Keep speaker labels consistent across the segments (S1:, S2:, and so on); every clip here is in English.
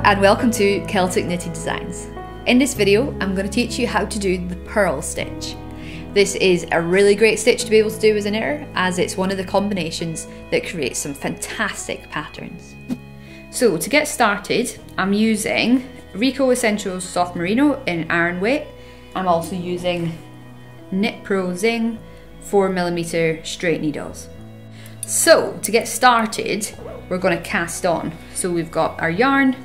S1: and welcome to Celtic Knitted Designs. In this video I'm going to teach you how to do the purl stitch. This is a really great stitch to be able to do as a knitter, as it's one of the combinations that creates some fantastic patterns. So to get started, I'm using Rico Essentials Soft Merino in iron weight. I'm also using Knit Pro Zing 4mm straight needles. So to get started, we're going to cast on. So we've got our yarn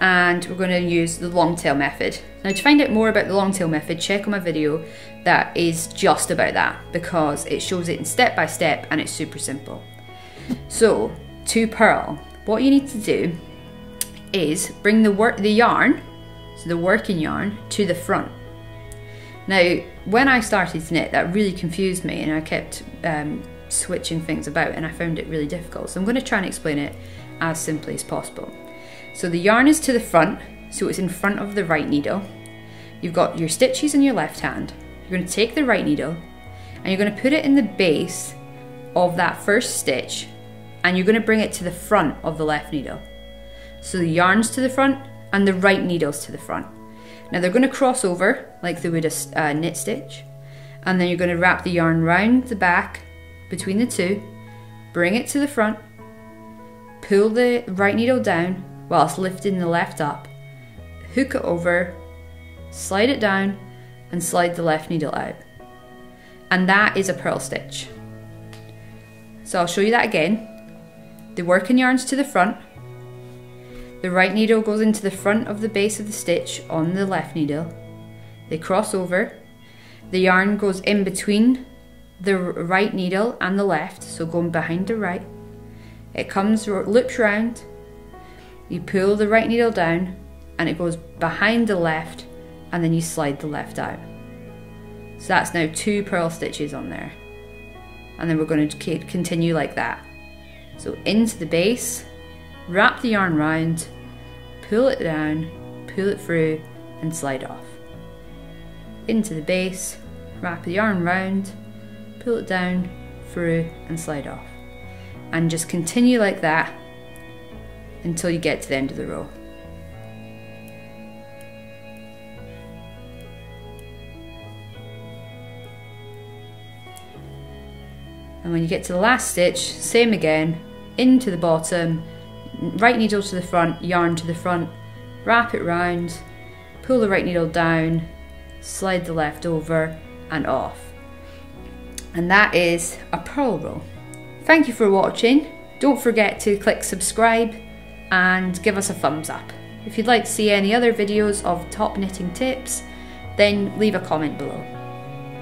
S1: and we're going to use the long tail method. Now to find out more about the long tail method, check out my video that is just about that, because it shows it in step by step and it's super simple. So to purl, what you need to do is bring the yarn, so the working yarn, to the front. Now when I started to knit, that really confused me and I kept switching things about and I found it really difficult. So I'm going to try and explain it as simply as possible. So the yarn is to the front, so it's in front of the right needle. You've got your stitches in your left hand. You're going to take the right needle and you're going to put it in the base of that first stitch and you're going to bring it to the front of the left needle. So the yarn's to the front and the right needle's to the front. Now they're going to cross over like they would a knit stitch, and then you're going to wrap the yarn round the back between the two, bring it to the front, pull the right needle down whilst lifting the left up, hook it over, slide it down and slide the left needle out. And that is a purl stitch. So I'll show you that again. The working yarn's to the front, the right needle goes into the front of the base of the stitch on the left needle, they cross over, the yarn goes in between the right needle and the left, so going behind the right, it comes, loops round, you pull the right needle down and it goes behind the left and then you slide the left out. So that's now 2 purl stitches on there, and then we're going to continue like that. So into the base, wrap the yarn round, pull it down, pull it through and slide off. Into the base, wrap the yarn round, pull it down, through and slide off. And just continue like that until you get to the end of the row. And when you get to the last stitch, same again, into the bottom, right needle to the front, yarn to the front, wrap it round, pull the right needle down, slide the left over and off. And that is a purl row. Thank you for watching. Don't forget to click subscribe and give us a thumbs up. If you'd like to see any other videos of top knitting tips, then leave a comment below.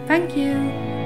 S1: Thank you.